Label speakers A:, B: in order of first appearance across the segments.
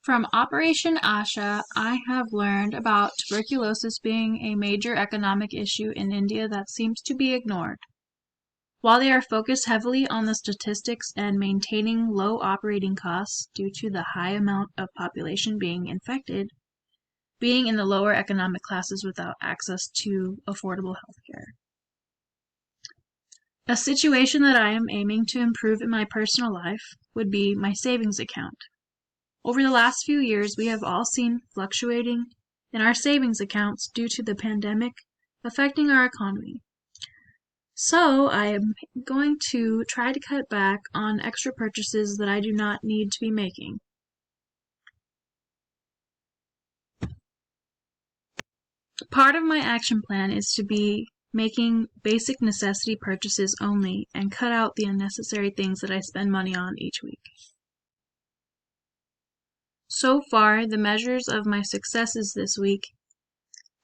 A: From Operation Asha, I have learned about tuberculosis being a major economic issue in India that seems to be ignored. While they are focused heavily on the statistics and maintaining low operating costs due to the high amount of population being infected, being in the lower economic classes without access to affordable healthcare. A situation that I am aiming to improve in my personal life would be my savings account. Over the last few years, we have all seen fluctuating in our savings accounts due to the pandemic affecting our economy. So I am going to try to cut back on extra purchases that I do not need to be making. Part of my action plan is to be making basic necessity purchases only and cut out the unnecessary things that I spend money on each week. So far, the measures of my successes this week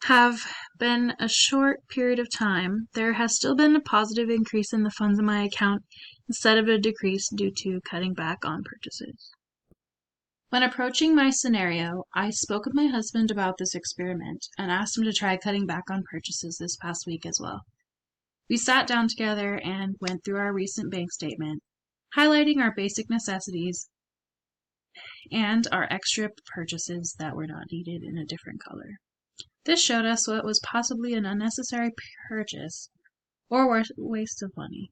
A: have been a short period of time. There has still been a positive increase in the funds in my account instead of a decrease due to cutting back on purchases. When approaching my scenario, I spoke with my husband about this experiment and asked him to try cutting back on purchases this past week as well. We sat down together and went through our recent bank statement, highlighting our basic necessities and our extra purchases that were not needed in a different color. This showed us what was possibly an unnecessary purchase or waste of money.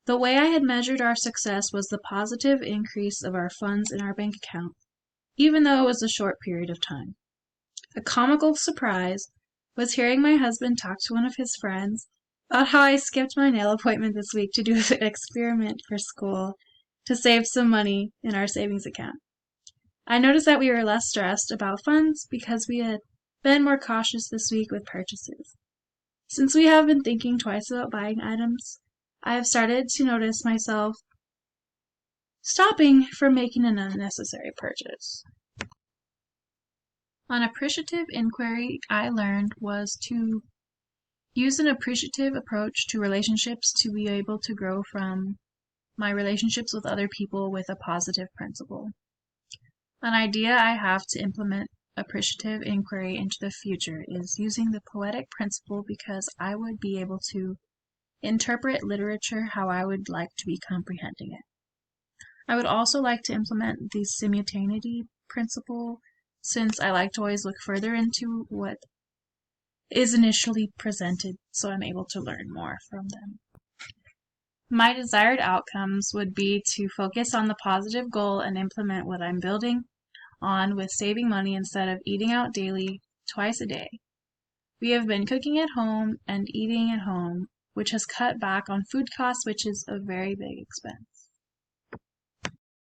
A: The way I had measured our success was the positive increase of our funds in our bank account, even though it was a short period of time. A comical surprise was hearing my husband talk to one of his friends about how I skipped my nail appointment this week to do an experiment for school to save some money in our savings account. I noticed that we were less stressed about funds because we had been more cautious this week with purchases. Since we have been thinking twice about buying items, I have started to notice myself stopping from making an unnecessary purchase. An appreciative inquiry I learned was to use an appreciative approach to relationships to be able to grow from my relationships with other people with a positive principle. An idea I have to implement appreciative inquiry into the future is using the poetic principle because I would be able to interpret literature how I would like to be comprehending it. I would also like to implement the simultaneity principle since I like to always look further into what is initially presented so I'm able to learn more from them. My desired outcomes would be to focus on the positive goal and implement what I'm building on with saving money instead of eating out daily twice a day. We have been cooking at home and eating at home, which has cut back on food costs, which is a very big expense.